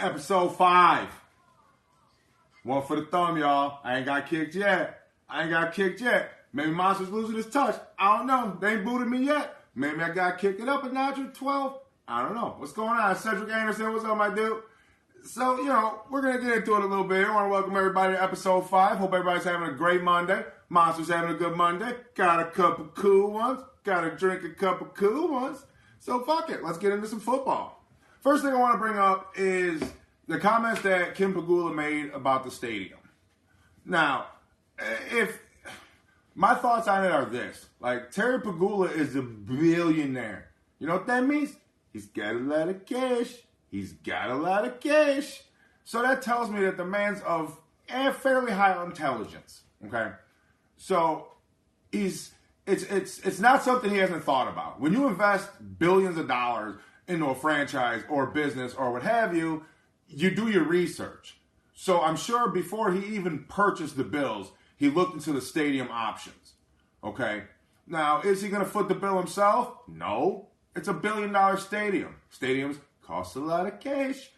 Episode 5. One for the thumb, y'all. I ain't got kicked yet. Maybe Monster's losing his touch. I don't know. They ain't booted me yet. Maybe I got kicked it up a notch or 12. I don't know. What's going on? Cedric Anderson, what's up, my dude? So, we're going to get into it a little bit. I want to welcome everybody to episode 5. Hope everybody's having a great Monday. Monster's having a good Monday. Got a couple cool ones. Got to drink a couple cool ones. So, fuck it. Let's get into some football. First thing I want to bring up is the comments that Kim Pegula made about the stadium. Now, if my thoughts on it are this. Like, Terry Pegula is a billionaire. You know what that means? He's got a lot of cash. So that tells me that the man's of fairly high intelligence. Okay? So, it's not something he hasn't thought about. When you invest billions of dollars into a franchise or business or what have you, you do your research. So I'm sure before he even purchased the Bills, he looked into the stadium options. Okay? Now, is he going to foot the bill himself? No. It's $1 billion stadium. Stadiums cost a lot of cash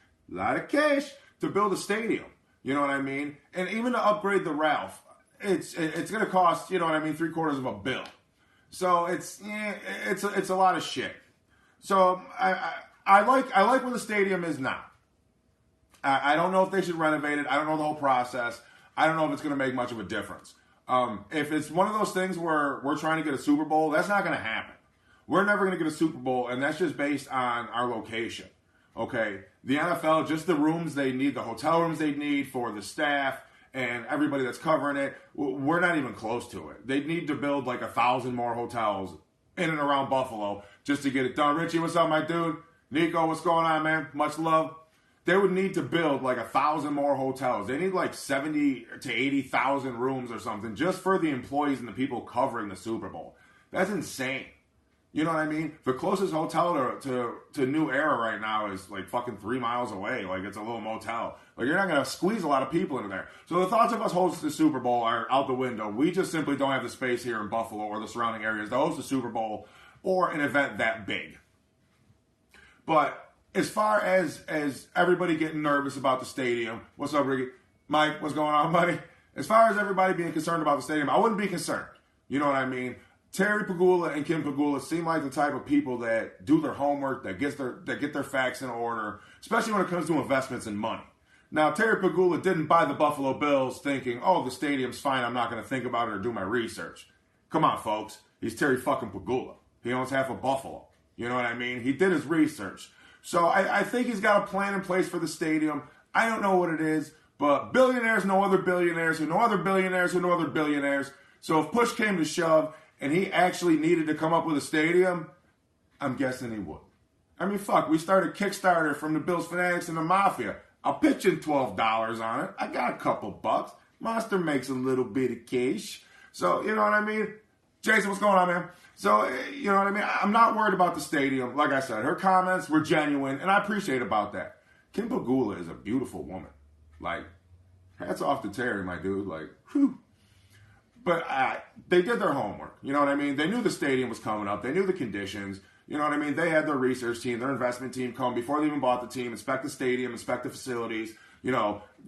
to build a stadium. You know what I mean? And even to upgrade the Ralph, it's going to cost, $750 million. So it's a lot of shit. So I like where the stadium is now. I don't know if they should renovate it. I don't know the whole process. I don't know if it's going to make much of a difference. If it's one of those things where we're trying to get a Super Bowl, that's not going to happen. We're never going to get a Super Bowl, and that's just based on our location. Okay? The NFL, just the rooms they need, the hotel rooms they need for the staff and everybody that's covering it, we're not even close to it. They need to build like 1,000 more hotels in and around Buffalo just to get it done. Richie, what's up, my dude? Nico, what's going on, man? Much love. They would need to build like 1,000 more hotels. They need like 70 to 80,000 rooms or something just for the employees and the people covering the Super Bowl. That's insane. You know what I mean? The closest hotel to New Era right now is like fucking 3 miles away. Like, it's a little motel. Like, you're not going to squeeze a lot of people into there. So the thoughts of us hosting the Super Bowl are out the window. We just simply don't have the space here in Buffalo or the surrounding areas to host the Super Bowl or an event that big. But as far as everybody getting nervous about the stadium, what's up, Ricky? Mike, what's going on, buddy? As far as everybody being concerned about the stadium, I wouldn't be concerned. You know what I mean? Terry Pegula and Kim Pegula seem like the type of people that do their homework, that get their facts in order, especially when it comes to investments and money. Now, Terry Pegula didn't buy the Buffalo Bills thinking, oh, the stadium's fine, I'm not going to think about it or do my research. Come on, folks. He's Terry fucking Pegula. He owns half of Buffalo. You know what I mean? He did his research. So I think he's got a plan in place for the stadium. I don't know what it is, but billionaires know other billionaires who know other billionaires who know other billionaires. So if push came to shove and he actually needed to come up with a stadium, I'm guessing he would. I mean, fuck, we started Kickstarter from the Bills Fanatics and the Mafia. I'll pitch in $12 on it. I got a couple bucks. Monster makes a little bit of cash. So, you know what I mean? Jason, what's going on, man? So, you know what I mean? I'm not worried about the stadium. Like I said, her comments were genuine, and I appreciate about that. Kim Pegula is a beautiful woman. Like, hats off to Terry, my dude. Like, whew. But they did their homework. You know what I mean? They knew the stadium was coming up. They knew the conditions. You know what I mean? They had their research team, their investment team come before they even bought the team, inspect the stadium, inspect the facilities,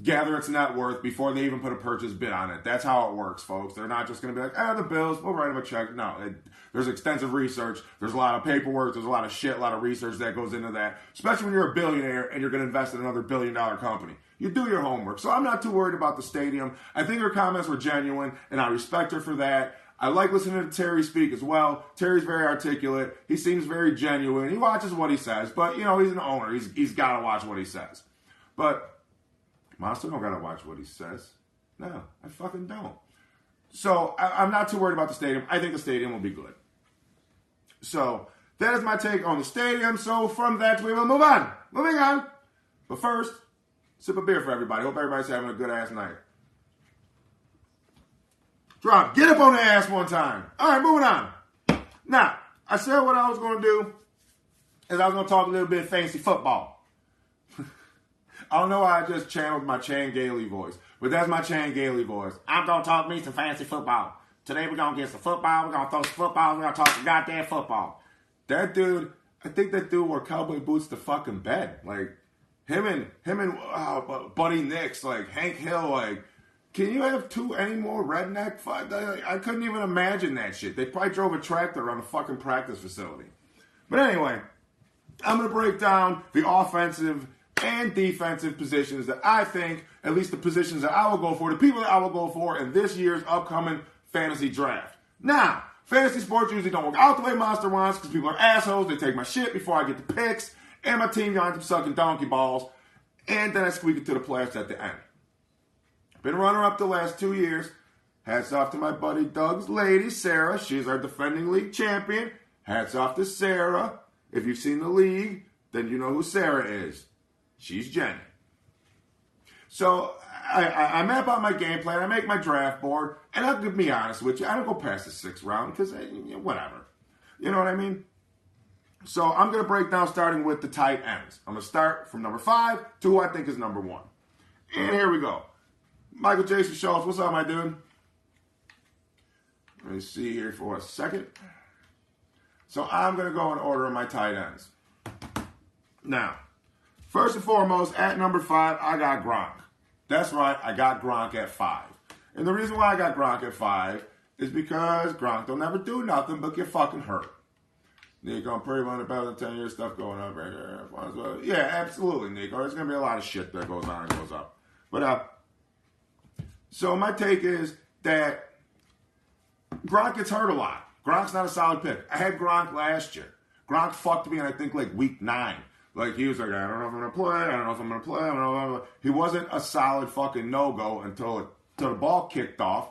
gather its net worth before they even put a purchase bid on it. That's how it works, folks. They're not just going to be like, the Bills, we'll write them a check. No, there's extensive research. There's a lot of paperwork. There's a lot of shit, a lot of research that goes into that, especially when you're a billionaire and you're going to invest in another billion-dollar company. You do your homework. So I'm not too worried about the stadium. I think her comments were genuine, and I respect her for that. I like listening to Terry speak as well. Terry's very articulate. He seems very genuine. He watches what he says, but, he's an owner. He's got to watch what he says. But Monster don't got to watch what he says. No, I fucking don't. So I'm not too worried about the stadium. I think the stadium will be good. So that is my take on the stadium. So from that, we will move on. Moving on. But first, sip a beer for everybody. Hope everybody's having a good-ass night. Drop. Get up on the ass one time. All right, moving on. Now, I said what I was going to do is I was going to talk a little bit of fantasy football. I don't know why I just channeled my Chan Gailey voice, but that's my Chan Gailey voice. I'm going to talk me some fantasy football. Today we're going to get some football. We're going to throw some football. We're going to talk some goddamn football. That dude, I think that dude wore cowboy boots to fucking bed. Like, him and Buddy Nix, like Hank Hill, like, can you have any more redneck? I couldn't even imagine that shit. They probably drove a tractor around a fucking practice facility. But anyway, I'm going to break down the offensive and defensive positions that I think, at least the positions that I will go for, the people that I will go for in this year's upcoming fantasy draft. Now, fantasy sports usually don't work out the way Monster wants because people are assholes. They take my shit before I get the picks, and my team winds up sucking donkey balls, and then I squeak it to the playoffs at the end. Been runner-up the last 2 years. Hats off to my buddy Doug's lady, Sarah. She's our defending league champion. Hats off to Sarah. If you've seen the league, then you know who Sarah is. She's Jenny. So I map out my game plan. I make my draft board. And I'll be honest with you, I don't go past the 6th round because whatever. You know what I mean? So I'm going to break down starting with the tight ends. I'm going to start from number 5 to who I think is number 1. And here we go. Michael Jason Schultz, what's up, my dude? Let me see here for a second. So I'm going to go in order of my tight ends. Now, first and foremost, at number 5, I got Gronk. That's right, I got Gronk at 5. And the reason why I got Gronk at 5 is because Gronk don't ever do nothing but get fucking hurt. Nico, I'm pretty much about the 10-year stuff going up right here. Yeah, absolutely, Nico. There's going to be a lot of shit that goes on and goes up. But, so my take is that Gronk gets hurt a lot. Gronk's not a solid pick. I had Gronk last year. Gronk fucked me in, I think, like week 9. Like, he was like, I don't know if I'm going to play. I don't know if I'm going to play. I don't know. He wasn't a solid fucking no-go until the ball kicked off.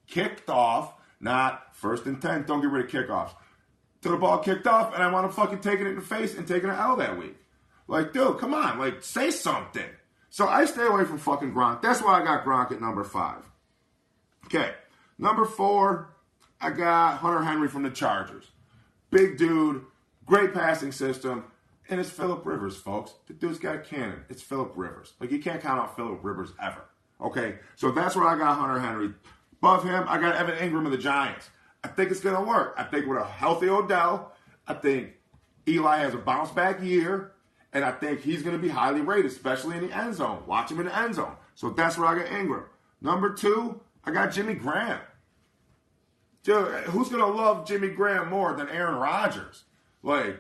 Kicked off, not first and 10. Don't get rid of kickoffs. Till the ball kicked off, and I want to fucking taking it in the face and taking an L that week. Like, dude, come on. Like, say something. So I stay away from fucking Gronk. That's why I got Gronk at number 5. Okay. Number 4, I got Hunter Henry from the Chargers. Big dude, great passing system, and it's Phillip Rivers, folks. The dude's got a cannon. It's Phillip Rivers. Like, you can't count out Phillip Rivers ever. Okay? So that's where I got Hunter Henry. Above him, I got Evan Ingram of the Giants. I think it's going to work. I think with a healthy Odell, I think Eli has a bounce-back year, and I think he's going to be highly rated, especially in the end zone. Watch him in the end zone. So that's where I got Ingram. Number 2, I got Jimmy Graham. Dude, who's going to love Jimmy Graham more than Aaron Rodgers? Like,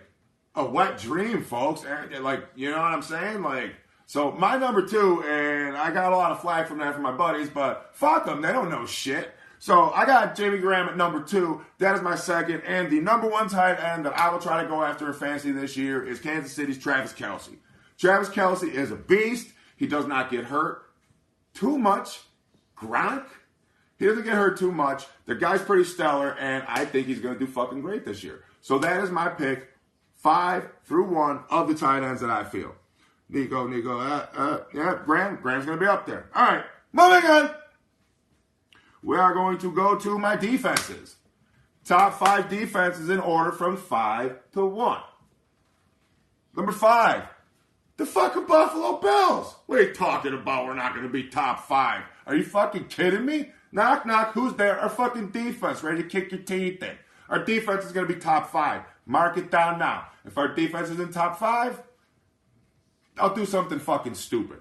a wet dream, folks. Like, you know what I'm saying? Like, so my number 2, and I got a lot of flack from that from my buddies, but fuck them. They don't know shit. So I got Jimmy Graham at number 2. That is my second. And the number 1 tight end that I will try to go after in fantasy this year is Kansas City's Travis Kelce. Travis Kelce is a beast. He does not get hurt too much. Gronk? He doesn't get hurt too much. The guy's pretty stellar, and I think he's going to do fucking great this year. So that is my pick, 5 through 1 of the tight ends that I feel. Nico, yeah, Graham's going to be up there. All right, moving on. We are going to go to my defenses. Top 5 defenses in order from 5 to 1. Number 5, the fucking Buffalo Bills. What are you talking about? We're not going to be top 5. Are you fucking kidding me? Knock, knock. Who's there? Our fucking defense ready to kick your teeth in. Our defense is going to be top 5. Mark it down now. If our defense is in top 5, I'll do something fucking stupid.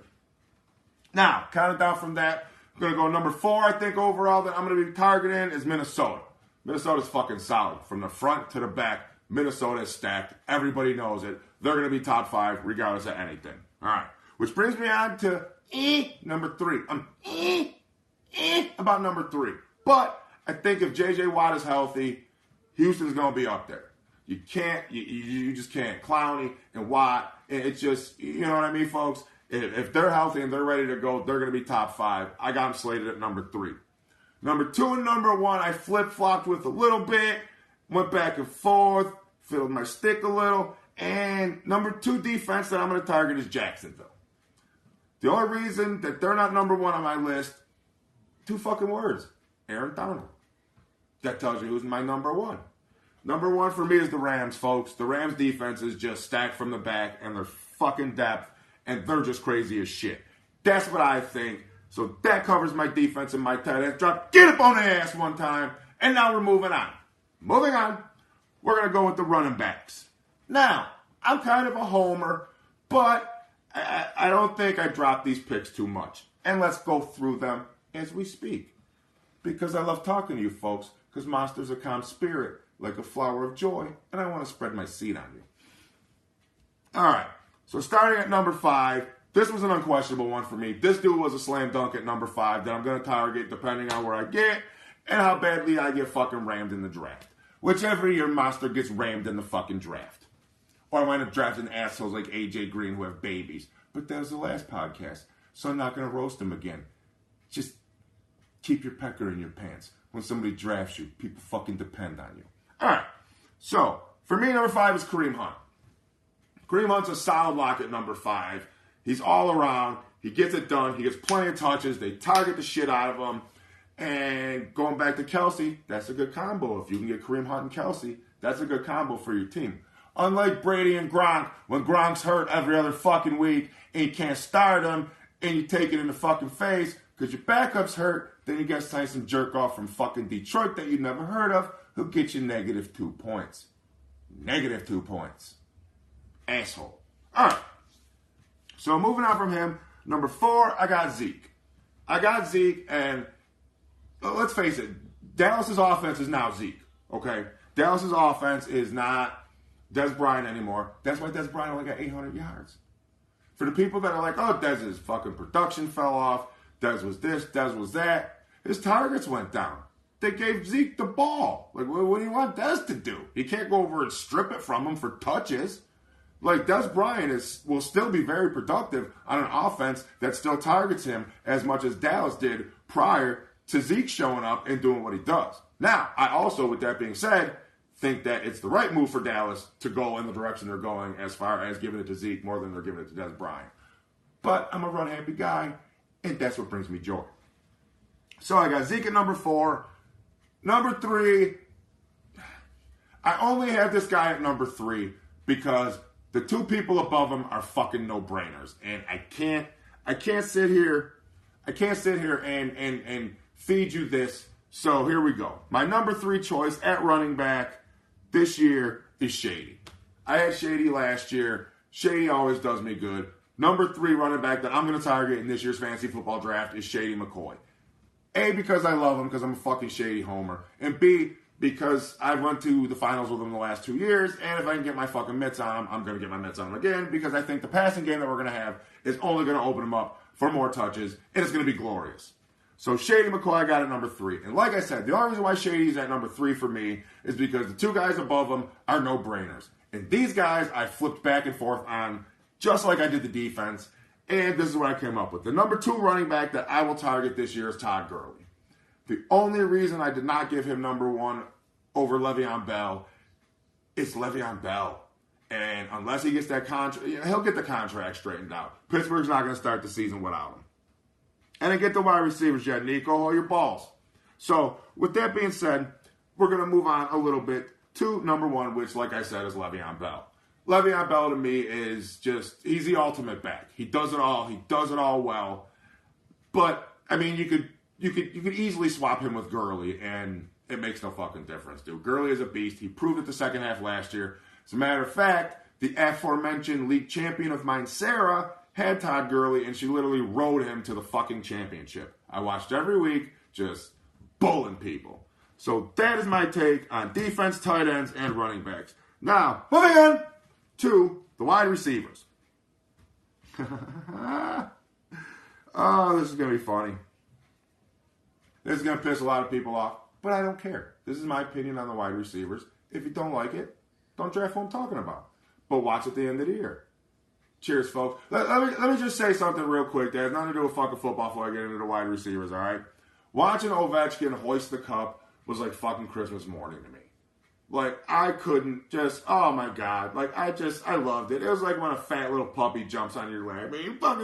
Now, counting down from that, I'm going to go number 4, I think, overall, that I'm going to be targeting is Minnesota. Minnesota's fucking solid. From the front to the back, Minnesota is stacked. Everybody knows it. They're going to be top 5 regardless of anything. All right. Which brings me on to number 3. I'm about number 3. But I think if J.J. Watt is healthy, Houston's going to be up there. You can't, you just can't. Clowney and Watt, it's just, you know what I mean, folks? If they're healthy and they're ready to go, they're going to be top 5. I got them slated at number 3. Number 2 and number 1, I flip-flopped with a little bit, went back and forth, filled my stick a little, and number 2 defense that I'm going to target is Jacksonville. The only reason that they're not number 1 on my list, 2 fucking words, Aaron Donald. That tells you who's my number 1. Number 1 for me is the Rams, folks. The Rams defense is just stacked from the back, and they're fucking depth, and they're just crazy as shit. That's what I think. So that covers my defense and my tight end drop. Get up on the ass one time, and now we're moving on. Moving on, we're going to go with the running backs. Now, I'm kind of a homer, but I don't think I dropped these picks too much. And let's go through them as we speak. Because I love talking to you folks, because monsters are calm spirit, like a flower of joy, and I want to spread my seed on you. All right, so starting at number 5, this was an unquestionable one for me. This dude was a slam dunk at number 5 that I'm going to target depending on where I get and how badly I get fucking rammed in the draft. Which every year monster gets rammed in the fucking draft. Or I wind up drafting assholes like AJ Green who have babies. But that was the last podcast, so I'm not going to roast him again. Just keep your pecker in your pants. When somebody drafts you, people fucking depend on you. All right, so for me, number 5 is Kareem Hunt. Kareem Hunt's a solid lock at number 5. He's all around. He gets it done. He gets plenty of touches. They target the shit out of him. And going back to Kelsey, that's a good combo. If you can get Kareem Hunt and Kelsey, that's a good combo for your team. Unlike Brady and Gronk, when Gronk's hurt every other fucking week and you can't start him and you take it in the fucking face because your backup's hurt, then you got to sign some jerk off from fucking Detroit that you never heard of who'll get you -2 points. -2 points. Asshole. All right. So moving on from him, number 4, I got Zeke. And let's face it, Dallas's offense is now Zeke, okay? Dallas's offense is not Des Bryant anymore. That's why Des Bryant only got 800 yards. For the people that are like, oh, Dez's fucking production fell off, Des was this, Des was that, his targets went down. They gave Zeke the ball. Like, what do you want Des to do? He can't go over and strip it from him for touches. Like, Des Bryant will still be very productive on an offense that still targets him as much as Dallas did prior to Zeke showing up and doing what he does. Now, I also, with that being said, think that it's the right move for Dallas to go in the direction they're going as far as giving it to Zeke more than they're giving it to Des Bryant. But I'm a run-happy guy, and that's what brings me joy. So I got Zeke at number 4. Number 3, I only have this guy at number 3 because the 2 people above him are fucking no-brainers. And I can't sit here and feed you this. So here we go. My number 3 choice at running back this year is Shady. I had Shady last year. Shady always does me good. Number 3 running back that I'm going to target in this year's fantasy football draft is Shady McCoy. A, because I love him, because I'm a fucking Shady homer. And B, because I went to the finals with him the last 2 years, and if I can get my fucking mitts on him, I'm going to get my mitts on him again, because I think the passing game that we're going to have is only going to open him up for more touches, and it's going to be glorious. So Shady McCoy I got at number 3. And like I said, the only reason why Shady's at number 3 for me is because the 2 guys above him are no-brainers. And these guys I flipped back and forth on, just like I did the defense, and this is what I came up with. The number 2 running back that I will target this year is Todd Gurley. The only reason I did not give him number 1 over Le'Veon Bell is Le'Veon Bell. And unless he gets that contract, he'll get the contract straightened out. Pittsburgh's not going to start the season without him. And then get the wide receivers yet, Nico. Hold your balls. So, with that being said, we're going to move on a little bit to number 1, which, like I said, is Le'Veon Bell. Le'Veon Bell, to me, is just, he's the ultimate back. He does it all. He does it all well. But, I mean, you could easily swap him with Gurley, and it makes no fucking difference, dude. Gurley is a beast. He proved it the second half last year. As a matter of fact, the aforementioned league champion of mine, Sarah, had Todd Gurley, and she literally rode him to the fucking championship. I watched every week, just bulling people. So that is my take on defense, tight ends, and running backs. Now, moving on to the wide receivers. Oh, this is going to be funny. This is going to piss a lot of people off, but I don't care. This is my opinion on the wide receivers. If you don't like it, don't draft what I'm talking about. But watch at the end of the year. Cheers, folks. Let me just say something real quick that has nothing to do with fucking football before I get into the wide receivers, all right? Watching Ovechkin hoist the cup was like fucking Christmas morning to me. Like, I couldn't just, oh my God. Like, I loved it. It was like when a fat little puppy jumps on your lap. You fat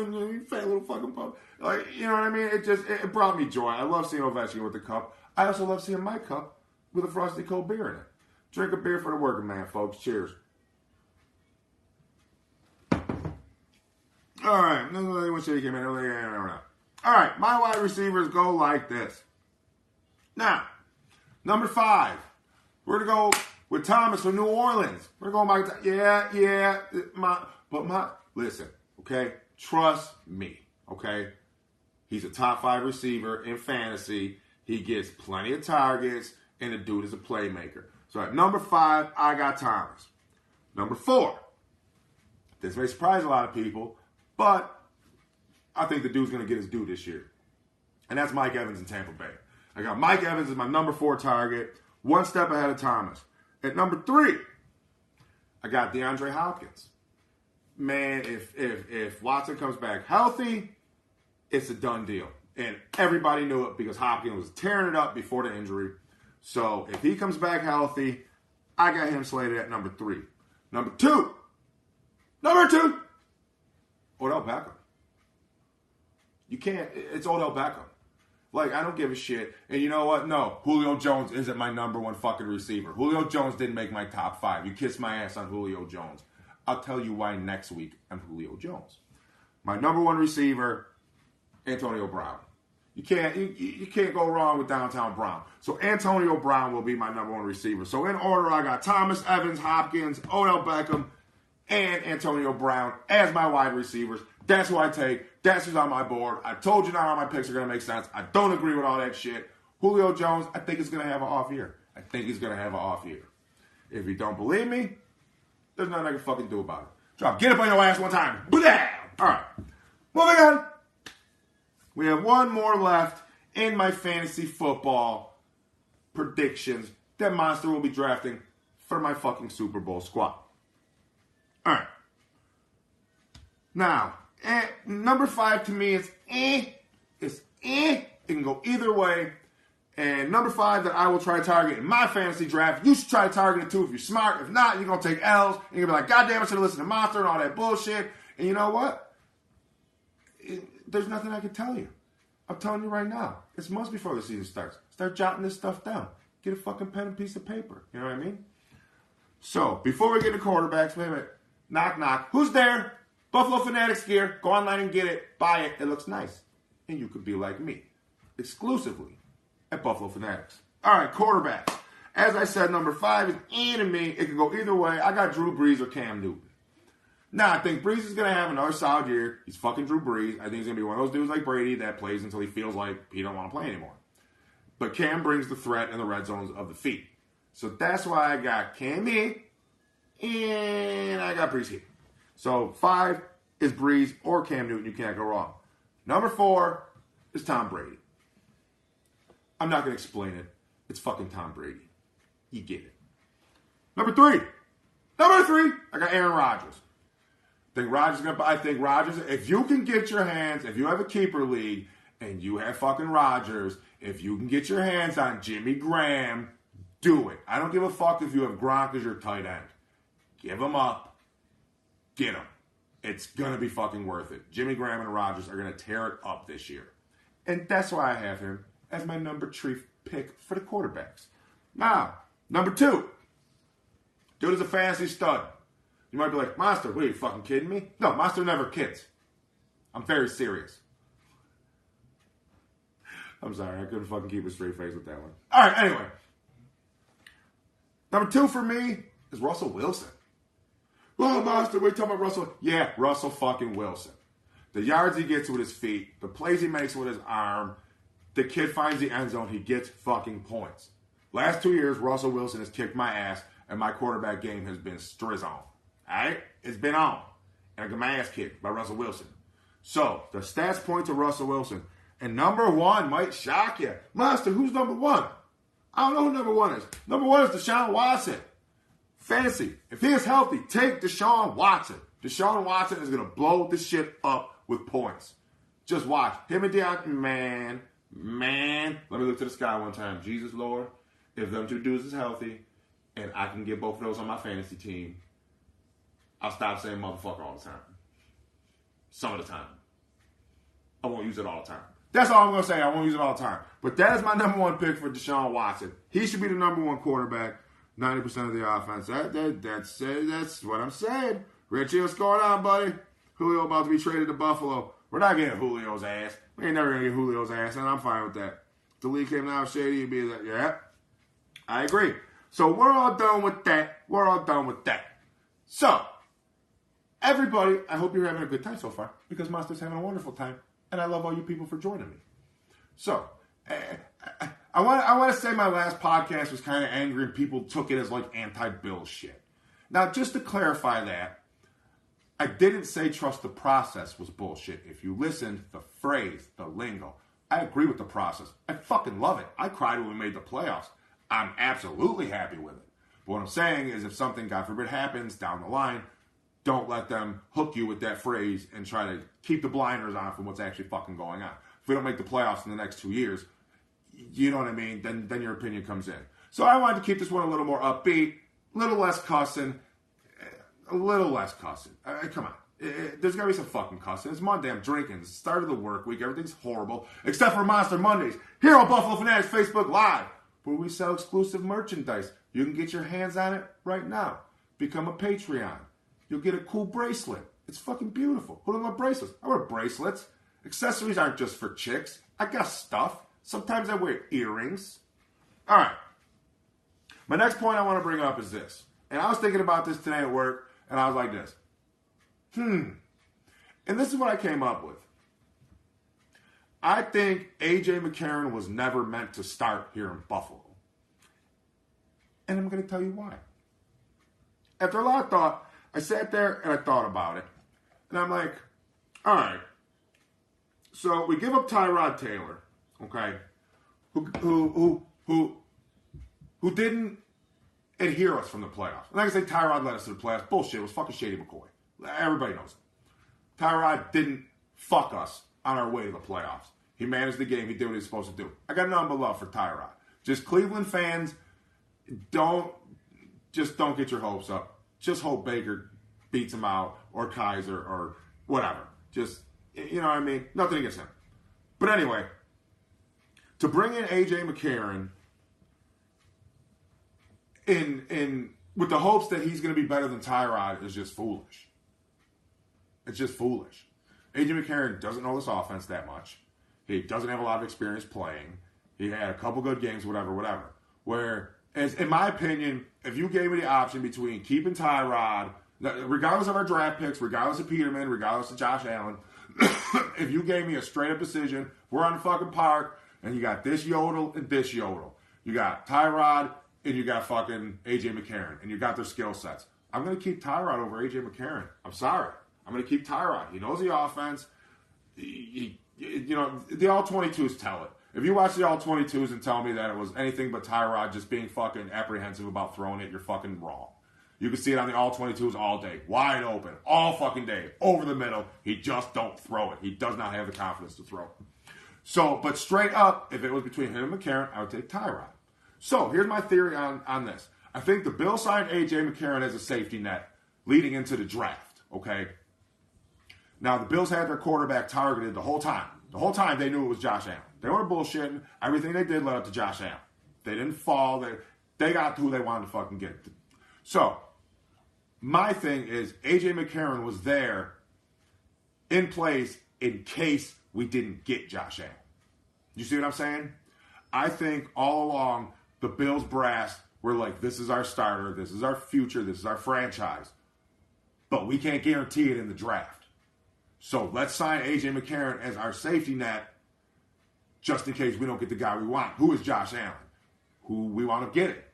little fucking puppy. Like, you know what I mean? It brought me joy. I love seeing Ovechkin with the cup. I also love seeing my cup with a frosty cold beer in it. Drink a beer for the working man, folks. Cheers. All right. All right. My wide receivers go like this. Now, number 5. We're going to go with Thomas from New Orleans. We're going to go listen, Okay? Trust me. Okay? He's a top 5 receiver in fantasy. He gets plenty of targets, and the dude is a playmaker. So at number 5, I got Thomas. Number 4, this may surprise a lot of people, but I think the dude's going to get his due this year. And that's Mike Evans in Tampa Bay. I got Mike Evans as my number 4 target, one step ahead of Thomas. At number 3, I got DeAndre Hopkins. Man, if Watson comes back healthy, it's a done deal. And everybody knew it because Hopkins was tearing it up before the injury. So if he comes back healthy, I got him slated at number 3. Number 2, Odell Beckham. You can't, it's Odell Beckham. Like, I don't give a shit. And you know what? No, Julio Jones isn't my number 1 fucking receiver. Julio Jones didn't make my top 5. You kiss my ass on Julio Jones. I'll tell you why next week I'm Julio Jones. My number 1 receiver, Antonio Brown. You can't go wrong with Downtown Brown. So Antonio Brown will be my number 1 receiver. So in order, I got Thomas, Evans, Hopkins, Odell Beckham, and Antonio Brown as my wide receivers. That's who I take. That's who's on my board. I told you now how my picks are going to make sense. I don't agree with all that shit. Julio Jones, I think he's going to have an off year. If you don't believe me, there's nothing I can fucking do about it. Drop, get up on your ass one time. Blah! All right. Moving on. We have one more left in my fantasy football predictions that Monster will be drafting for my fucking Super Bowl squad. All right. Now, number 5 to me is It's It can go either way. And number 5 that I will try to target in my fantasy draft, you should try to target it too if you're smart. If not, you're going to take L's. And you're going to be like, God damn, I should have listened to Monster and all that bullshit. And you know what? There's nothing I can tell you. I'm telling you right now. It's months before the season starts. Start jotting this stuff down. Get a fucking pen and piece of paper. You know what I mean? So, before we get to quarterbacks, wait a minute. Knock, knock. Who's there? Buffalo Fanatics gear. Go online and get it. Buy it. It looks nice. And you could be like me. Exclusively at Buffalo Fanatics. All right, quarterbacks. As I said, number 5 is Ian and me. It can go either way. I got Drew Brees or Cam Newton. Now, I think Brees is going to have another solid year. He's fucking Drew Brees. I think he's going to be one of those dudes like Brady that plays until he feels like he don't want to play anymore. But Cam brings the threat in the red zones of the feet. So that's why I got Cam E and I got Brees here. So 5 is Brees or Cam Newton. You can't go wrong. Number 4 is Tom Brady. I'm not going to explain it. It's fucking Tom Brady. You get it. Number 3, I got Aaron Rodgers. I think Rodgers, if you can get your hands, if you have a keeper league and you have fucking Rodgers, if you can get your hands on Jimmy Graham, do it. I don't give a fuck if you have Gronk as your tight end. Give him up. Get him. It's going to be fucking worth it. Jimmy Graham and Rodgers are going to tear it up this year. And that's why I have him as my number 3 pick for the quarterbacks. Now, number 2. Dude is a fantasy stud. You might be like, Monster, what are you fucking kidding me? No, Monster never kids. I'm very serious. I'm sorry, I couldn't fucking keep a straight face with that one. All right, anyway. Number 2 for me is Russell Wilson. Oh, Monster, we talking about Russell. Yeah, Russell fucking Wilson. The yards he gets with his feet, the plays he makes with his arm, the kid finds the end zone, he gets fucking points. Last 2 years, Russell Wilson has kicked my ass, and my quarterback game has been striz on. Alright? It's been on. And I got my ass kicked by Russell Wilson. So, the stats point to Russell Wilson. And number 1 might shock you. Monster, who's number 1? I don't know who number 1 is. Number 1 is Deshaun Watson. Fancy. If he is healthy, take Deshaun Watson. Deshaun Watson is going to blow this shit up with points. Just watch. Him and Deontay, man. Let me look to the sky one time. Jesus, Lord. If them 2 dudes is healthy, and I can get both of those on my fantasy team, I'll stop saying motherfucker all the time. Some of the time. I won't use it all the time. That's all I'm going to say. I won't use it all the time. But that is my number 1 pick for Deshaun Watson. He should be the number 1 quarterback, 90% of the offense. That's what I'm saying. Richie, what's going on, buddy? Julio about to be traded to Buffalo. We're not getting Julio's ass. We ain't never going to get Julio's ass, and I'm fine with that. If the league came out shady, you'd be like, yeah, I agree. So we're all done with that. So, everybody, I hope you're having a good time so far, because Monster's having a wonderful time, and I love all you people for joining me. So, I want to say my last podcast was kind of angry and people took it as like anti-Bill shit. Now, just to clarify that, I didn't say trust the process was bullshit. If you listened, the phrase, the lingo, I agree with the process. I fucking love it. I cried when we made the playoffs. I'm absolutely happy with it. But what I'm saying is if something, God forbid, happens down the line, don't let them hook you with that phrase and try to keep the blinders on from what's actually fucking going on. If we don't make the playoffs in the next 2 years, you know what I mean, then your opinion comes in. So I wanted to keep this one a little more upbeat, a little less cussing, Come on. There's got to be some fucking cussing. It's Monday, I'm drinking. It's the start of the work week. Everything's horrible, except for Monster Mondays. Here on Buffalo Fanatics Facebook Live, where we sell exclusive merchandise. You can get your hands on it right now. Become a Patreon. You'll get a cool bracelet. It's fucking beautiful. Who doesn't love bracelets? I wear bracelets. Accessories aren't just for chicks. I got stuff. Sometimes I wear earrings. All right. My next point I want to bring up is this. And I was thinking about this today at work, and I was like this. And this is what I came up with. I think A.J. McCarron was never meant to start here in Buffalo. And I'm going to tell you why. After a lot of thought, I sat there and I thought about it. And I'm like, all right. So we give up Tyrod Taylor, okay, who didn't adhere us from the playoffs. I'm not going to say Tyrod led us to the playoffs. Bullshit. It was fucking Shady McCoy. Everybody knows it. Tyrod didn't fuck us on our way to the playoffs. He managed the game. He did what he was supposed to do. I got nothing but love for Tyrod. Just Cleveland fans, don't get your hopes up. Just hope Baker beats him out, or Kaiser, or whatever. Just, you know what I mean? Nothing against him. But anyway, to bring in A.J. McCarron in with the hopes that he's going to be better than Tyrod is just foolish. It's just foolish. A.J. McCarron doesn't know this offense that much. He doesn't have a lot of experience playing. He had a couple good games, whatever. Whereas, in my opinion, if you gave me the option between keeping Tyrod, regardless of our draft picks, regardless of Peterman, regardless of Josh Allen, if you gave me a straight-up decision, we're on the fucking park, and you got this Yodel and this Yodel. You got Tyrod, and you got fucking A.J. McCarron, and you got their skill sets. I'm going to keep Tyrod over A.J. McCarron. I'm sorry. I'm going to keep Tyrod. He knows the offense. You know, the All-22s tell it. If you watch the All-22s and tell me that it was anything but Tyrod just being fucking apprehensive about throwing it, you're fucking wrong. You can see it on the All-22s all day. Wide open. All fucking day. Over the middle. He just don't throw it. He does not have the confidence to throw it. So, but straight up, if it was between him and McCarron, I would take Tyrod. So, here's my theory on this. I think the Bills signed A.J. McCarron as a safety net leading into the draft, okay? Now, the Bills had their quarterback targeted the whole time. The whole time they knew it was Josh Allen. They weren't bullshitting. Everything they did led up to Josh Allen. They didn't fall. They got who they wanted to fucking get. So, my thing is A.J. McCarron was there in place in case we didn't get Josh Allen. You see what I'm saying? I think all along the Bills brass were like, this is our starter, this is our future, this is our franchise. But we can't guarantee it in the draft. So let's sign A.J. McCarron as our safety net just in case we don't get the guy we want. Who is Josh Allen? Who we want to get it.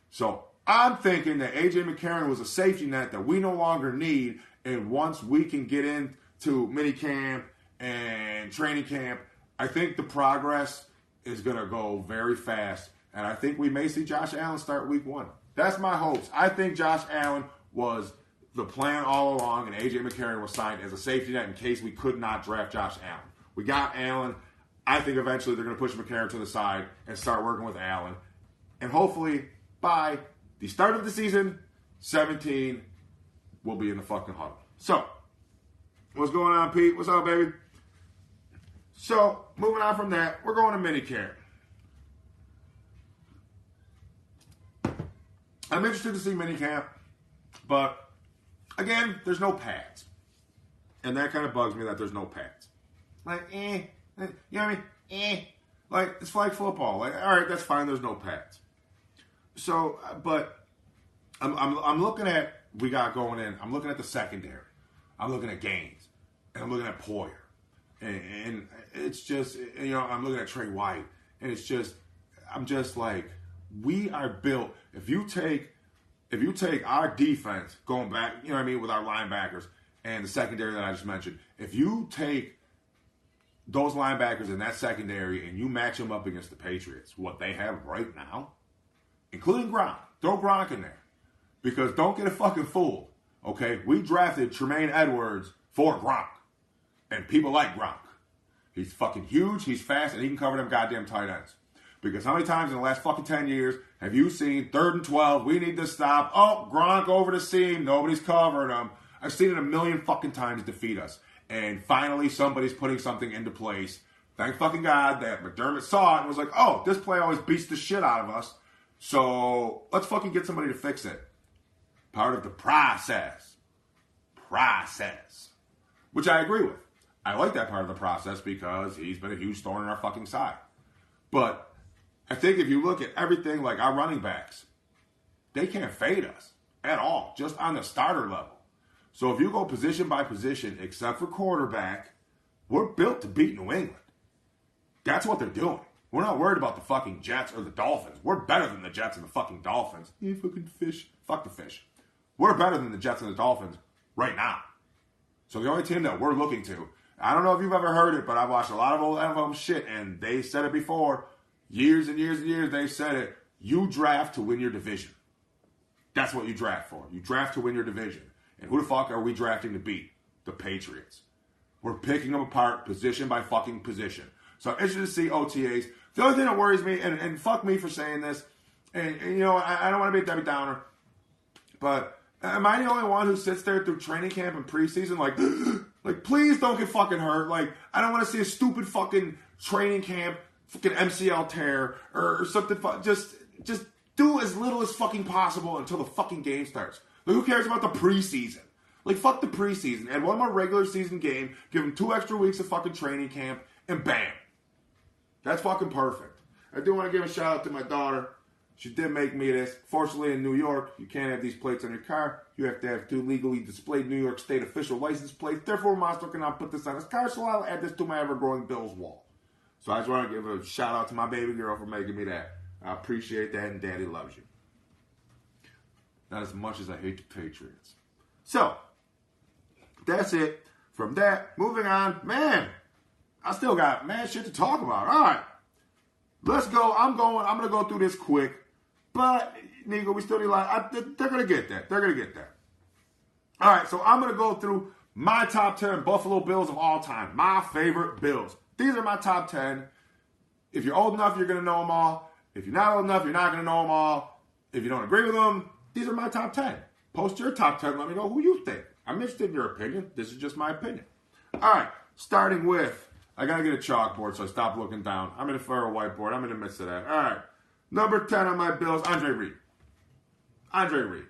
So I'm thinking that A.J. McCarron was a safety net that we no longer need, and once we can get into minicamp and training camp, I think the progress is going to go very fast, and I think we may see Josh Allen start week 1. That's my hopes. I think Josh Allen was the plan all along, and A.J. McCarron was signed as a safety net in case we could not draft Josh Allen. We got Allen. I think eventually they're going to push McCarron to the side and start working with Allen. And hopefully, by the start of the season, 17, we'll be in the fucking huddle. So, what's going on, Pete? What's up, baby? So, moving on from that, we're going to minicamp. I'm interested to see minicamp, but again, there's no pads. And that kind of bugs me that there's no pads. Like, you know what I mean? Like, it's flag football. Like, all right, that's fine, there's no pads. So, but I'm looking at, we got going in, I'm looking at the secondary. I'm looking at Gaines, and I'm looking at Poyer, and it's just, I'm looking at Trey White, and it's just, I'm just like, we are built. If you take our defense going back, with our linebackers and the secondary that I just mentioned, if you take those linebackers in that secondary and you match them up against the Patriots, what they have right now, including Gronk, throw Gronk in there, because don't get it fucking fooled. Okay, we drafted Tremaine Edwards for Gronk, and people like Gronk. He's fucking huge, he's fast, and he can cover them goddamn tight ends. Because how many times in the last fucking 10 years have you seen 3rd and 12, we need to stop, oh, Gronk over the seam, nobody's covering him. I've seen it a million fucking times defeat us. And finally, somebody's putting something into place. Thank fucking God that McDermott saw it and was like, oh, this play always beats the shit out of us. So let's fucking get somebody to fix it. Part of the process. Which I agree with. I like that part of the process because he's been a huge thorn in our fucking side. But I think if you look at everything, like our running backs, they can't fade us at all, just on the starter level. So if you go position by position, except for quarterback, we're built to beat New England. That's what they're doing. We're not worried about the fucking Jets or the Dolphins. We're better than the Jets and the fucking Dolphins. You fucking fish. Fuck the fish. We're better than the Jets and the Dolphins right now. So the only team that we're looking to, I don't know if you've ever heard it, but I've watched a lot of old NFL shit, and they said it before. Years and years and years, they said it. You draft to win your division. That's what you draft for. You draft to win your division. And who the fuck are we drafting to beat? The Patriots. We're picking them apart position by fucking position. So I'm interested to see OTAs. The only thing that worries me, and fuck me for saying this, and I don't want to be a Debbie Downer, but am I the only one who sits there through training camp and preseason like, please don't get fucking hurt. Like, I don't want to see a stupid fucking training camp fucking MCL tear or something. Just do as little as fucking possible until the fucking game starts. Like, who cares about the preseason? Like, fuck the preseason. Add one more regular season game, give them 2 extra weeks of fucking training camp, and bam. That's fucking perfect. I do want to give a shout out to my daughter. She did make me this. Fortunately, in New York, you can't have these plates on your car. You have to have 2 legally displayed New York State official license plates. Therefore, Monster cannot put this on his car, so I'll add this to my ever-growing Bills wall. So I just want to give a shout out to my baby girl for making me that. I appreciate that, and Daddy loves you. Not as much as I hate the Patriots. So, that's it. From that, moving on. Man, I still got mad shit to talk about. All right. Let's go. I'm going to go through this quick. But, nigga, we still need they're going to get that. They're going to get that. All right, so I'm going to go through my top 10 Buffalo Bills of all time. My favorite Bills. These are my top 10. If you're old enough, you're going to know them all. If you're not old enough, you're not going to know them all. If you don't agree with them, these are my top 10. Post your top 10. Let me know who you think. I'm interested in your opinion. This is just my opinion. All right. Starting with, I got to get a chalkboard, so I stop looking down. I'm in for a whiteboard. I'm in the midst of that. All right. Number 10 on my Bills, Andre Reed. Andre Reed.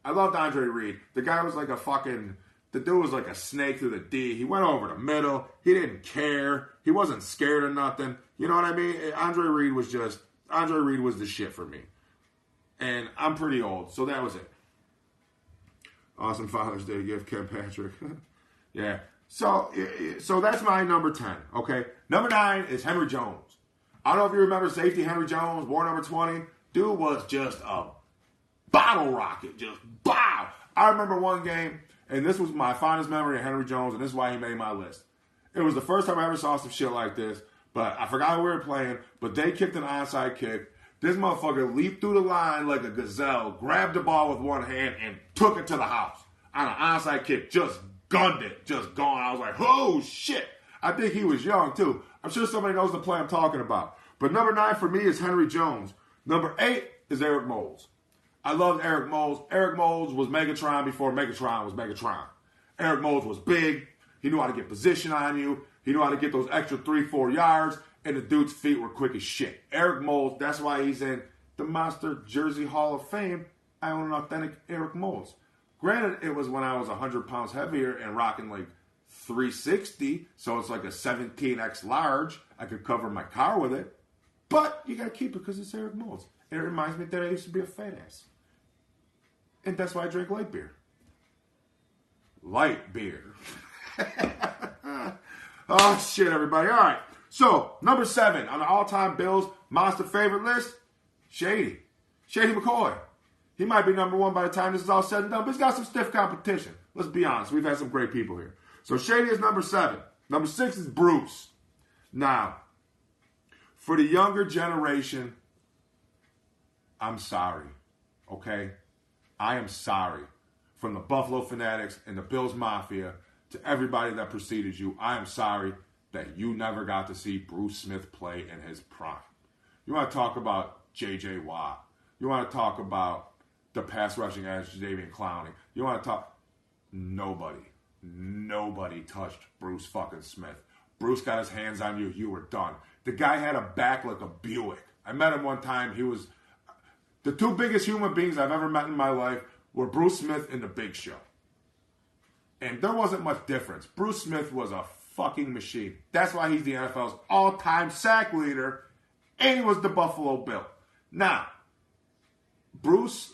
I loved Andre Reed. The guy was like the dude was like a snake through the D. He went over the middle. He didn't care. He wasn't scared of nothing. You know what I mean? Andre Reed was the shit for me. And I'm pretty old, so that was it. Awesome Father's Day gift, Ken Patrick. Yeah. So that's my number 10, okay? Number 9 is Henry Jones. I don't know if you remember safety Henry Jones, war number 20. Dude was just a bottle rocket. Just bow. I remember one game, and this was my fondest memory of Henry Jones, and this is why he made my list. It was the first time I ever saw some shit like this, but I forgot who we were playing, but they kicked an onside kick. This motherfucker leaped through the line like a gazelle, grabbed the ball with one hand, and took it to the house. On an onside kick, just gunned it, just gone. I was like, oh, shit. I think he was young, too. I'm sure somebody knows the play I'm talking about. But number 9 for me is Henry Jones. Number 8 is Eric Moles. I loved Eric Moles. Eric Moles was Megatron before Megatron was Megatron. Eric Moles was big. He knew how to get position on you. He knew how to get those extra 3-4 yards. And the dude's feet were quick as shit. Eric Moles, that's why he's in the Monster Jersey Hall of Fame. I own an authentic Eric Moles. Granted, it was when I was 100 pounds heavier and rocking like 360, so it's like a 17X large. I could cover my car with it. But you got to keep it because it's Eric Moles. And it reminds me that I used to be a fat ass. And that's why I drink light beer. light beer. Oh, shit, everybody. All right. So, number 7 on the all-time Bills monster favorite list, Shady McCoy. He might be number 1 by the time this is all said and done, but he's got some stiff competition. Let's be honest. We've had some great people here. So, Shady is number 7. Number 6 is Bruce. Now, for the younger generation, I'm sorry, okay? I am sorry. From the Buffalo Fanatics and the Bills Mafia to everybody that preceded you, I am sorry that you never got to see Bruce Smith play in his prime. You want to talk about J.J. Watt. You want to talk about the pass rushing edge, Jadeveon Clowney. You want to talk... Nobody touched Bruce fucking Smith. Bruce got his hands on you, you were done. The guy had a back like a Buick. I met him one time. He was... The 2 biggest human beings I've ever met in my life were Bruce Smith and The Big Show. And there wasn't much difference. Bruce Smith was a fucking machine. That's why he's the NFL's all-time sack leader, and he was the Buffalo Bill. Now, Bruce,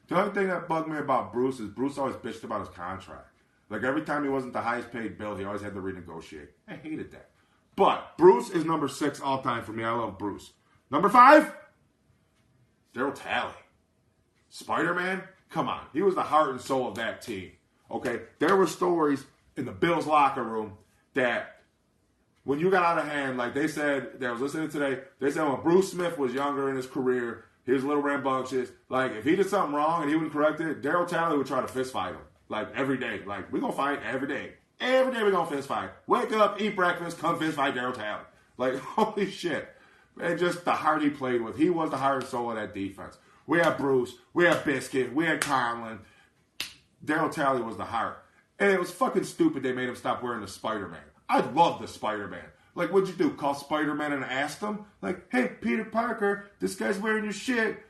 the only thing that bugged me about Bruce is Bruce always bitched about his contract. Like, every time he wasn't the highest paid Bill, he always had to renegotiate. I hated that. But Bruce is number 6 all-time for me. I love Bruce. Number 5, Daryl Talley. Spider-Man? Come on. He was the heart and soul of that team. Okay? There were stories in the Bills locker room that when you got out of hand, like they said, that I was listening today, they said when Bruce Smith was younger in his career, he was a little rambunctious. Like, if he did something wrong and he wouldn't correct it, Daryl Talley would try to fist fight him. Like, every day. Like, we're going to fight every day. Every day we're going to fist fight. Wake up, eat breakfast, come fist fight Daryl Talley. Like, holy shit. And just the heart he played with. He was the heart and soul of that defense. We had Bruce. We had Biscuit. We had Conlon. Daryl Talley was the heart. And it was fucking stupid they made him stop wearing the Spider-Man. I love the Spider-Man. Like, what'd you do? Call Spider-Man and ask him? Like, hey, Peter Parker, this guy's wearing your shit.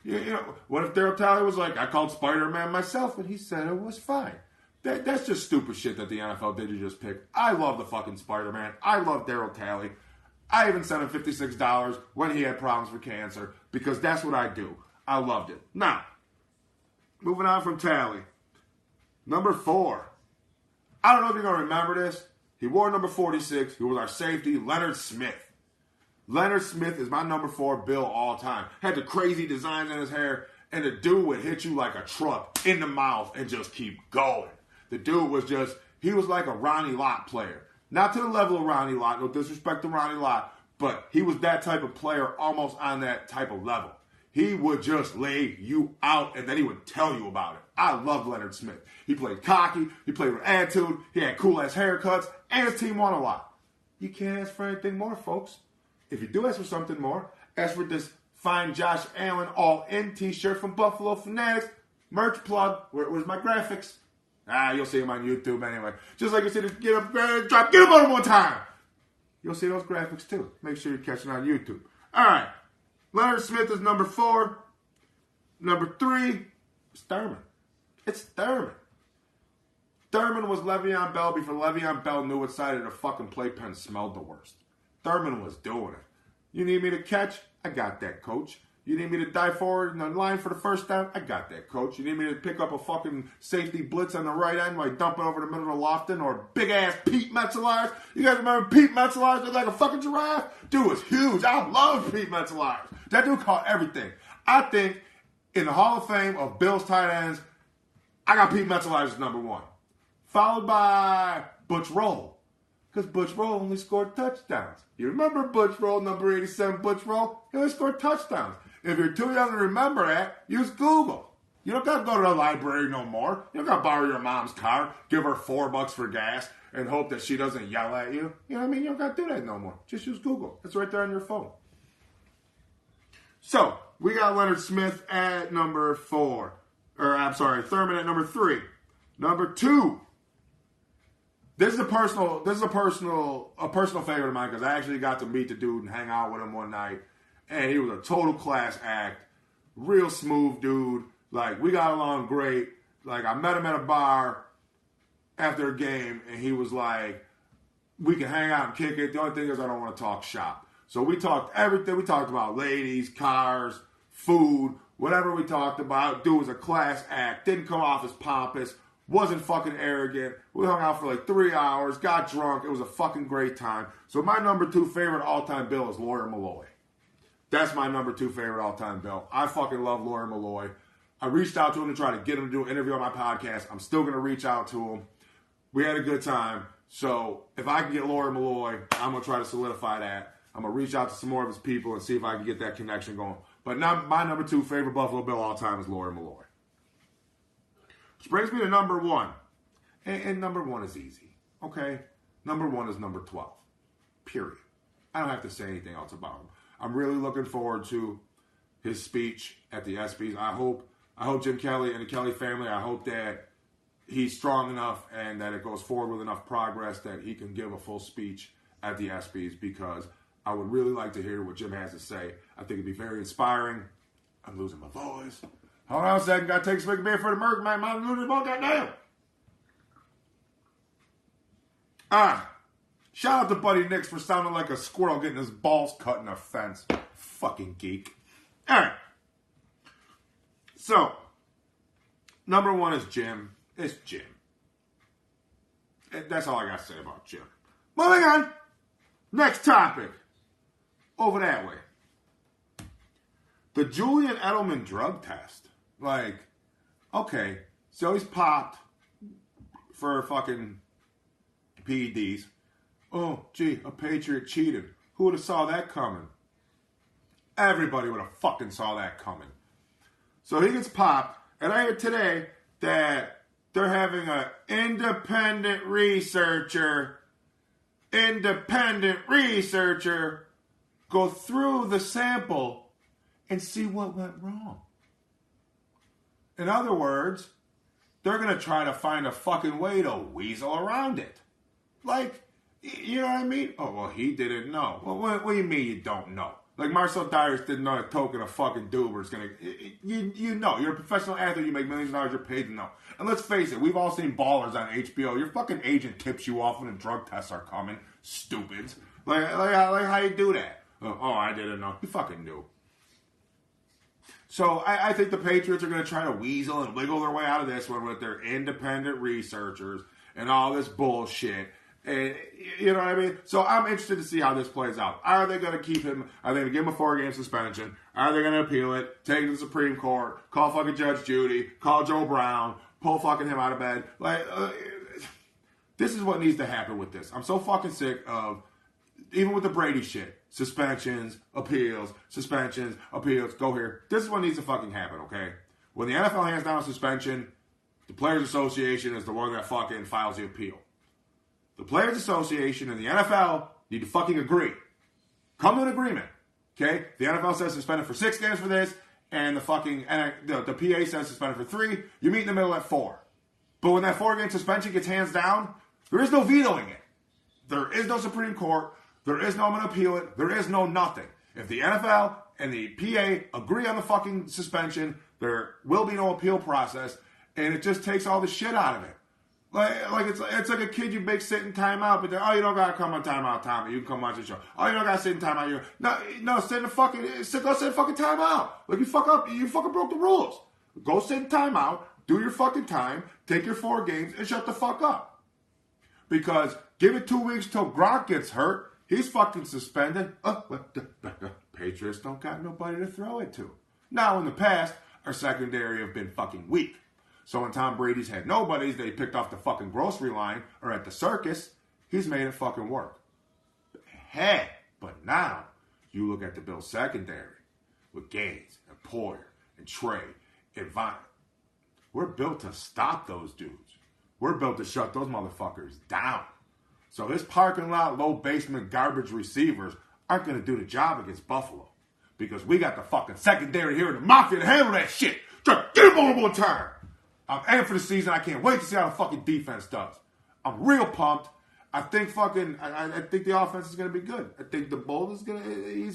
You know, what if Daryl Talley was like, I called Spider-Man myself, and he said it was fine. That's just stupid shit that the NFL did to just pick. I love the fucking Spider-Man. I love Daryl Talley. I even sent him $56 when he had problems with cancer, because that's what I do. I loved it. Now, moving on from Talley. Number 4. I don't know if you're going to remember this. He wore number 46. He was our safety, Leonard Smith. Leonard Smith is my number 4 Bill all time. Had the crazy designs in his hair, and the dude would hit you like a truck in the mouth and just keep going. The dude was just, he was like a Ronnie Lott player. Not to the level of Ronnie Lott, no disrespect to Ronnie Lott, but he was that type of player, almost on that type of level. He would just lay you out, and then he would tell you about it. I love Leonard Smith. He played cocky. He played with attitude. He had cool-ass haircuts, and his team won a lot. You can't ask for anything more, folks. If you do ask for something more, ask for this fine Josh Allen all-in t-shirt from Buffalo Fanatics. Merch plug. Where's my graphics? You'll see them on YouTube anyway. Just like you see the get up, drop, get up on them one time. You'll see those graphics too. Make sure you're catching on YouTube. All right. Leonard Smith is number 4. Number 3 is Thurman. It's Thurman. Thurman was Le'Veon Bell before Le'Veon Bell knew what side of the fucking playpen smelled the worst. Thurman was doing it. You need me to catch? I got that, coach. You need me to dive forward in the line for the first down? I got that, coach. You need me to pick up a fucking safety blitz on the right end while I dump it over the middle of Lofton, or big-ass Pete Metzelaars? You guys remember Pete Metzelaars looked like a fucking giraffe? Dude was huge. I love Pete Metzelaars. That dude caught everything. I think in the Hall of Fame of Bills tight ends, I got Pete Metzelaars as number 1. Followed by Butch Roll. Because Butch Roll only scored touchdowns. You remember Butch Roll, number 87 Butch Roll? He only scored touchdowns. If you're too young to remember that, use Google. You don't got to go to the library no more. You don't got to borrow your mom's car, give her $4 for gas, and hope that she doesn't yell at you. You know what I mean? You don't got to do that no more. Just use Google. It's right there on your phone. So, we got Leonard Smith at number 4. Thurman at number 3. Number 2. This is a personal favorite of mine, because I actually got to meet the dude and hang out with him one night. And he was a total class act. Real smooth dude. Like, we got along great. Like, I met him at a bar after a game, and he was like, we can hang out and kick it. The only thing is I don't want to talk shop. So we talked everything. We talked about ladies, cars, food, whatever we talked about. Dude was a class act. Didn't come off as pompous. wasn't fucking arrogant. We hung out for like 3 hours, got drunk. It was a fucking great time. So my number 2 favorite all-time Bill is Lawyer Malloy. That's my number 2 favorite all-time Bill. I fucking love Lawyer Malloy. I reached out to him to try to get him to do an interview on my podcast. I'm still going to reach out to him. We had a good time. So if I can get Lawyer Malloy, I'm going to try to solidify that. I'm going to reach out to some more of his people and see if I can get that connection going. But now my number 2 favorite Buffalo Bill all time is Lawyer Malloy. Which brings me to number 1. And number 1 is easy. Okay? Number 1 is number 12. Period. I don't have to say anything else about him. I'm really looking forward to his speech at the ESPYs. I hope Jim Kelly and the Kelly family, I hope that he's strong enough and that it goes forward with enough progress that he can give a full speech at the ESPYs, because I would really like to hear what Jim has to say. I think it'd be very inspiring. I'm losing my voice. Hold on a second. Got to take a swig of beer for the Merc, man. I'm losing my goddamn. Shout out to Buddy Nix for sounding like a squirrel getting his balls cut in a fence. Fucking geek. All right. So, number 1 is Jim. It's Jim. That's all I got to say about Jim. Moving on. Next topic. Over that way. The Julian Edelman drug test. Like, okay, so he's popped for fucking PEDs. Oh, gee, a Patriot cheated. Who would have saw that coming? Everybody would have fucking saw that coming. So he gets popped, and I heard today that they're having an independent researcher go through the sample and see what went wrong. In other words, they're going to try to find a fucking way to weasel around it. Like, you know what I mean? Oh, well, he didn't know. Well, what do you mean you don't know? Like, Marcel Dyers didn't know a token of fucking Duber is going to... You know. You're a professional athlete. You make millions of dollars. You're paid to know. And let's face it. We've all seen Ballers on HBO. Your fucking agent tips you off when the drug tests are coming. Stupids. Like how you do that? Oh, I didn't know. You fucking knew. So I think the Patriots are going to try to weasel and wiggle their way out of this one with their independent researchers and all this bullshit. And, you know what I mean? So I'm interested to see how this plays out. Are they going to keep him? Are they going to give him a 4-game suspension? Are they going to appeal it? Take it to the Supreme Court? Call fucking Judge Judy? Call Joe Brown? Pull fucking him out of bed? Like, this is what needs to happen with this. I'm so fucking sick of, even with the Brady shit, suspensions, appeals, go here. This is what needs to fucking happen, okay? When the NFL hands down a suspension, the Players Association is the one that fucking files the appeal. The Players Association and the NFL need to fucking agree. Come to an agreement, okay? The NFL says suspended for 6 games for this, and the fucking the PA says suspended for 3. You meet in the middle at 4. But when that 4-game suspension gets hands down, there is no vetoing it. There is no Supreme Court. There is no I'm going to appeal it. There is no nothing. If the NFL and the PA agree on the fucking suspension, there will be no appeal process, and it just takes all the shit out of it. Like it's like a kid you make sit in timeout, but then, oh, you don't gotta come on timeout, Tommy. You can come watch the show. Oh, you don't gotta sit in timeout. No, sit in the fucking go sit in fucking timeout. Like you fucking broke the rules. Go sit in timeout, do your fucking time, take your 4 games, and shut the fuck up. Because give it 2 weeks till Gronk gets hurt, he's fucking suspended. Patriots don't got nobody to throw it to. Now in the past, our secondary have been fucking weak. So when Tom Brady's had nobodies, they picked off the fucking grocery line or at the circus, he's made it fucking work. But now, you look at the Bills secondary with Gaines and Poyer and Trey and Vine. We're built to stop those dudes. We're built to shut those motherfuckers down. So this parking lot, low basement, garbage receivers aren't going to do the job against Buffalo. Because we got the fucking secondary here in the Mafia to handle that shit. Just get him on one time. I'm amped for the season. I can't wait to see how the fucking defense does. I'm real pumped. I think I think the offense is going to be good. I think the Bull he's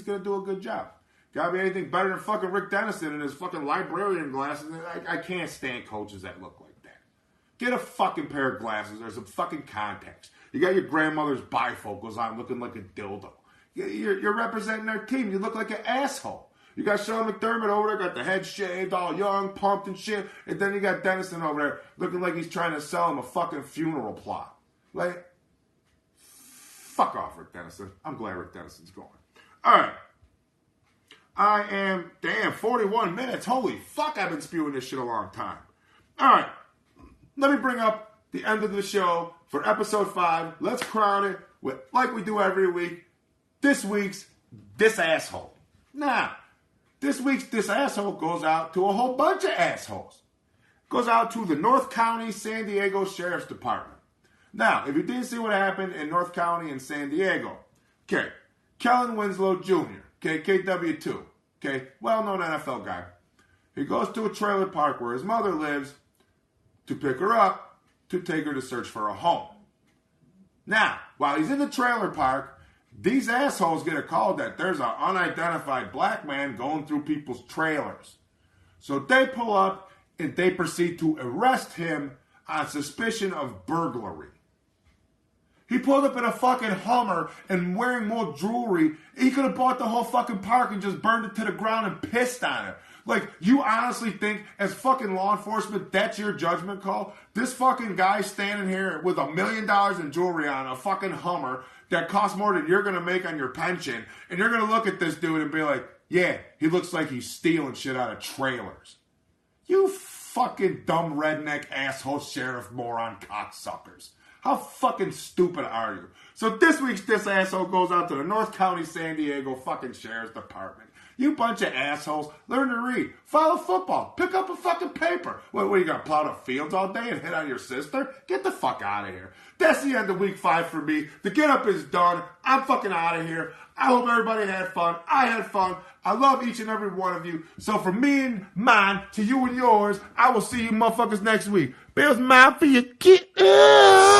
going to do a good job. Got to be anything better than fucking Rick Dennison and his fucking librarian glasses. I can't stand coaches that look like that. Get a fucking pair of glasses or some fucking contacts. You got your grandmother's bifocals on looking like a dildo. You're representing their team. You look like an asshole. You got Sean McDermott over there, got the head shaved, all young, pumped and shit. And then you got Dennison over there looking like he's trying to sell him a fucking funeral plot. Like, fuck off, Rick Dennison. I'm glad Rick Dennison's going. All right. I am, 41 minutes. Holy fuck, I've been spewing this shit a long time. All right. Let me bring up the end of the show for episode 5. Let's crown it with, like we do every week, this week's This Asshole. Now, this week's This Asshole goes out to a whole bunch of assholes. Goes out to the North County San Diego Sheriff's Department. Now, if you didn't see what happened in North County and San Diego, okay, Kellen Winslow Jr., okay, KW2, okay, well-known NFL guy. He goes to a trailer park where his mother lives to pick her up, to take her to search for a home. Now, while he's in the trailer park, these assholes get a call that there's an unidentified black man going through people's trailers. So they pull up and they proceed to arrest him on suspicion of burglary. He pulled up in a fucking Hummer and wearing more jewelry. He could have bought the whole fucking park and just burned it to the ground and pissed on it. Like, you honestly think, as fucking law enforcement, that's your judgment call? This fucking guy standing here with $1 million in jewelry on a fucking Hummer that costs more than you're going to make on your pension, and you're going to look at this dude and be like, yeah, he looks like he's stealing shit out of trailers. You fucking dumb redneck asshole sheriff moron cocksuckers. How fucking stupid are you? So this week's This Asshole goes out to the North County San Diego fucking Sheriff's Department. You bunch of assholes, learn to read. Follow football. Pick up a fucking paper. What are you going to plow the fields all day and hit on your sister? Get the fuck out of here. That's the end of week 5 for me. The Get Up is done. I'm fucking out of here. I hope everybody had fun. I had fun. I love each and every one of you. So from me and mine to you and yours, I will see you motherfuckers next week. Bills Mafia, get up.